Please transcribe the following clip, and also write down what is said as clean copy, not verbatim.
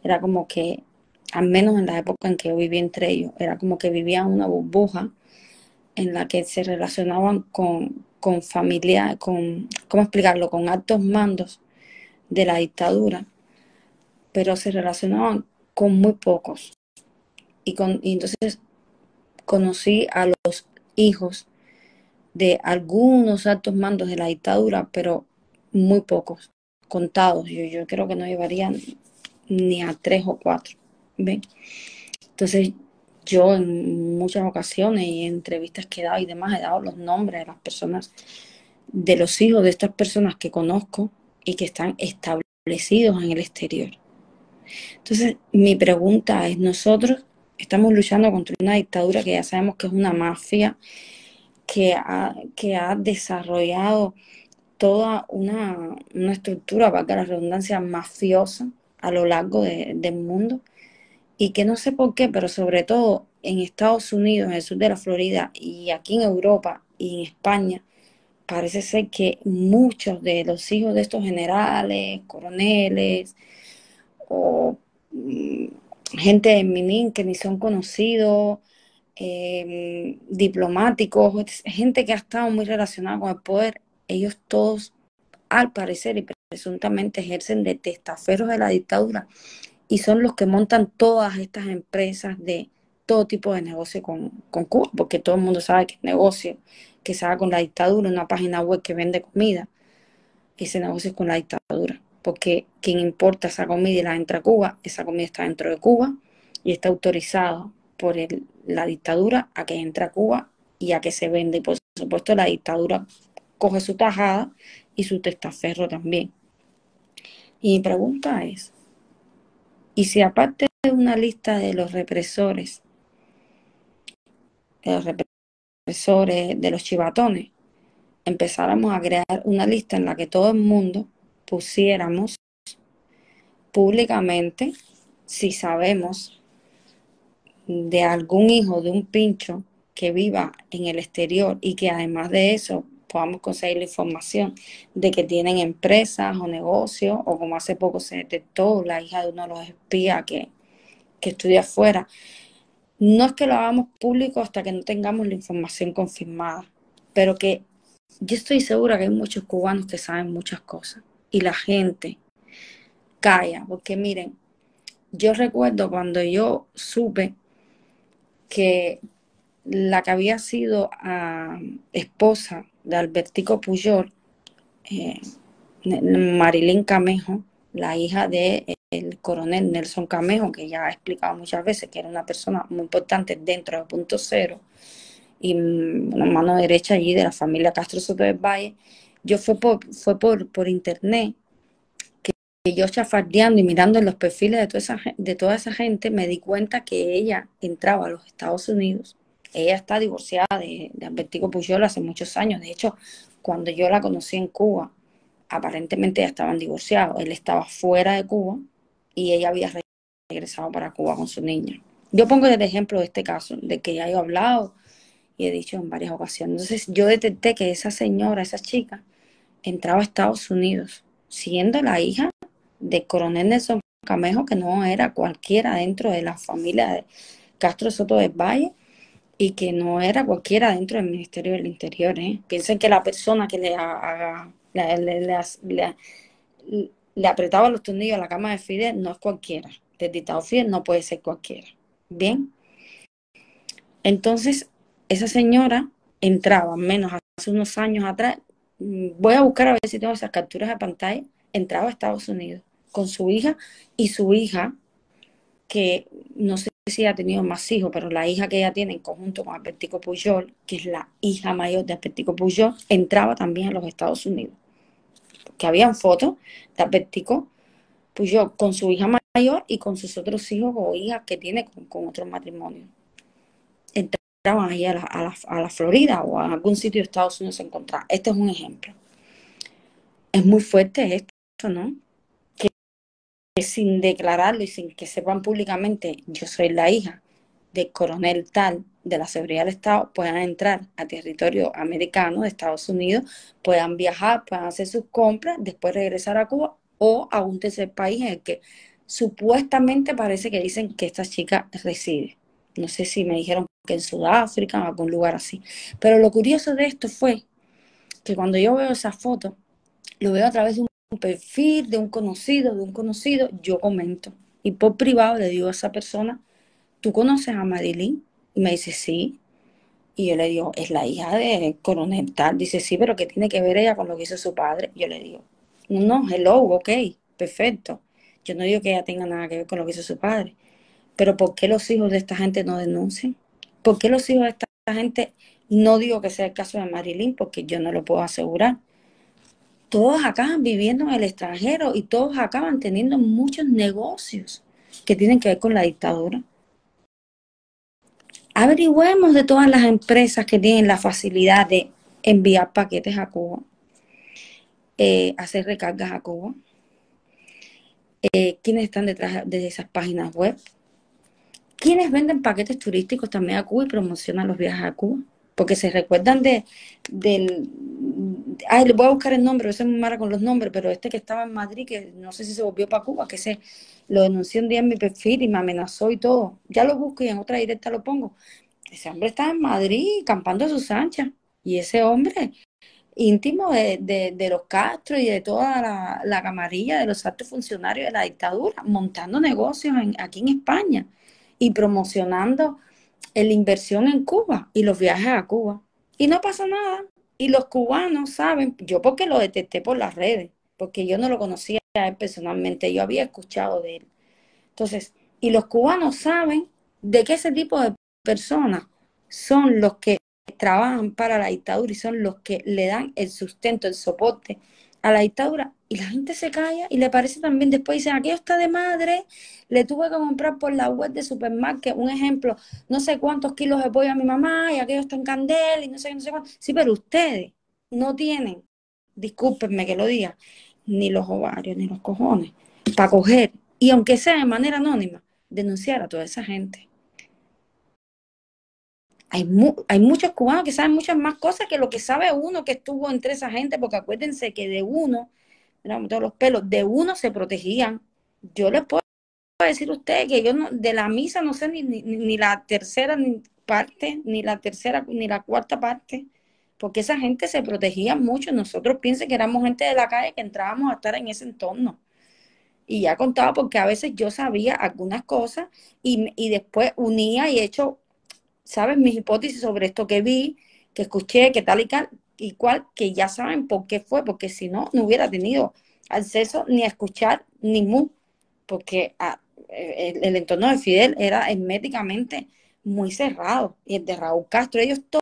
era como que, al menos en la época en que yo viví entre ellos, era como que vivían una burbuja en la que se relacionaban con familia, con, ¿cómo explicarlo?, con altos mandos de la dictadura, pero se relacionaban con muy pocos. Y entonces conocí a los hijos de algunos altos mandos de la dictadura, pero muy pocos, contados. Yo creo que no llevarían ni a 3 o 4. ¿Ven? Entonces, yo en muchas ocasiones y en entrevistas que he dado y demás, he dado los nombres de las personas, de los hijos de estas personas que conozco y que están establecidos en el exterior. Entonces, mi pregunta es, nosotros estamos luchando contra una dictadura que ya sabemos que es una mafia, que ha desarrollado toda una estructura, valga la redundancia, mafiosa a lo largo del mundo, y que no sé por qué, pero sobre todo en Estados Unidos, en el sur de la Florida, y aquí en Europa y en España, parece ser que muchos de los hijos de estos generales, coroneles o gente de Minin que ni son conocidos, diplomáticos, gente que ha estado muy relacionada con el poder, ellos todos, al parecer y presuntamente, ejercen de testaferros de la dictadura y son los que montan todas estas empresas de todo tipo de negocio con Cuba, porque todo el mundo sabe que es negocio, que se haga con la dictadura, una página web que vende comida, ese negocio es con la dictadura, porque quien importa esa comida y la entra a Cuba, esa comida está dentro de Cuba y está autorizada por la dictadura a que entre a Cuba y a que se venda. Y por supuesto la dictadura coge su tajada y su testaferro también. Y mi pregunta es, ¿y si aparte de una lista de los represores, de los chivatones, empezáramos a crear una lista en la que todo el mundo pusiéramos públicamente si sabemos de algún hijo de un pincho que viva en el exterior y que además de eso podamos conseguir la información de que tienen empresas o negocios, o como hace poco se detectó la hija de uno de los espías que estudia afuera? No es que lo hagamos público hasta que no tengamos la información confirmada, pero que yo estoy segura que hay muchos cubanos que saben muchas cosas y la gente calla, porque miren, yo recuerdo cuando yo supe que la que había sido esposa de Albertico Pujol, eh, Marilyn Camejo, la hija del coronel Nelson Camejo, que ya ha explicado muchas veces que era una persona muy importante dentro de Punto Cero y una mano derecha allí de la familia Castro Soto del Valle. Yo fue por internet que yo chafardeando y mirando en los perfiles de toda esa gente, me di cuenta que ella entraba a los Estados Unidos. Ella está divorciada de Albertico Pujol hace muchos años. De hecho, cuando yo la conocí en Cuba, aparentemente ya estaban divorciados. Él estaba fuera de Cuba y ella había regresado para Cuba con su niña. Yo pongo el ejemplo de este caso, de que ya he hablado y he dicho en varias ocasiones. Entonces yo detecté que esa señora, esa chica, entraba a Estados Unidos, siendo la hija de coronel Nelson Camejo, que no era cualquiera dentro de la familia de Castro Soto del Valle y que no era cualquiera dentro del Ministerio del Interior. Piensen que la persona que le apretaba los tornillos a la cama de Fidel no es cualquiera. Del dictador Fidel no puede ser cualquiera. Bien, entonces esa señora entraba, menos hace unos años atrás, voy a buscar a ver si tengo esas capturas de pantalla, entraba a Estados Unidos con su hija, y su hija, que no sé si ha tenido más hijos, pero la hija que ella tiene en conjunto con Albertico Pujol, que es la hija mayor de Albertico Pujol, entraba también a los Estados Unidos. Que habían fotos de Albertico Pujol con su hija mayor y con sus otros hijos o hijas que tiene con otros matrimonios. Entraban ahí a la Florida o a algún sitio de Estados Unidos a encontrar. Este es un ejemplo. Es muy fuerte esto, ¿no? Que sin declararlo y sin que sepan públicamente, yo soy la hija del coronel tal de la seguridad del Estado, puedan entrar a territorio americano de Estados Unidos, puedan viajar, puedan hacer sus compras, después regresar a Cuba o a un tercer país en el que Supuestamente parece que dicen que esta chica reside. No sé si me dijeron que en Sudáfrica o en algún lugar así. Pero lo curioso de esto fue que cuando yo veo esa foto, lo veo a través de un perfil, de un conocido, yo comento. Y por privado le digo a esa persona, ¿tú conoces a Marilyn? Y me dice, sí. Y yo le digo, es la hija de coronel tal. Dice, sí, pero ¿qué tiene que ver ella con lo que hizo su padre? Yo le digo, no, hello, ok, perfecto. Yo no digo que ella tenga nada que ver con lo que hizo su padre. Pero ¿por qué los hijos de esta gente no denuncian? ¿Por qué los hijos de esta gente, no digo que sea el caso de Marilyn, porque yo no lo puedo asegurar? Todos acaban viviendo en el extranjero y todos acaban teniendo muchos negocios que tienen que ver con la dictadura. Averigüemos de todas las empresas que tienen la facilidad de enviar paquetes a Cuba, hacer recargas a Cuba, quiénes están detrás de esas páginas web, quiénes venden paquetes turísticos también a Cuba y promocionan los viajes a Cuba, porque se recuerdan del... Ay, le voy a buscar el nombre, yo soy muy mala con los nombres, pero este que estaba en Madrid, que no sé si se volvió para Cuba, que se lo denuncié un día en mi perfil y me amenazó y todo. Ya lo busco y en otra directa lo pongo. Ese hombre está en Madrid campando a sus anchas. Y ese hombre, íntimo de los Castro y de toda la camarilla de los altos funcionarios de la dictadura, montando negocios aquí en España y promocionando la inversión en Cuba y los viajes a Cuba. Y no pasa nada. Y los cubanos saben, yo porque lo detecté por las redes, porque yo no lo conocía a él personalmente, yo había escuchado de él. Entonces, y los cubanos saben de que ese tipo de personas son los que trabajan para la dictadura y son los que le dan el sustento, el soporte a la dictadura. Y la gente se calla y le parece también, después dicen, aquello está de madre, le tuve que comprar por la web de supermarket, un ejemplo, no sé cuántos kilos de pollo a mi mamá y aquello está en candela y no sé qué, no sé cuánto. Sí, pero ustedes no tienen, discúlpenme que lo diga, ni los ovarios, ni los cojones, para coger, y aunque sea de manera anónima, denunciar a toda esa gente. Hay muchos cubanos que saben muchas más cosas que lo que sabe uno que estuvo entre esa gente, porque acuérdense que de uno, mira, todos los pelos, de uno se protegían. Yo les puedo decir a ustedes que yo no, de la misa no sé ni la tercera parte, ni la tercera, ni la cuarta parte, porque esa gente se protegía mucho. Nosotros piensen que éramos gente de la calle que entrábamos a estar en ese entorno. Y ya contaba porque a veces yo sabía algunas cosas y después unía y he hecho, ¿sabes? Mis hipótesis sobre esto que vi, que escuché, que tal y cual, que ya saben por qué fue, porque si no, no hubiera tenido acceso ni a escuchar ni mu, porque el entorno de Fidel era herméticamente muy cerrado y el de Raúl Castro, ellos todos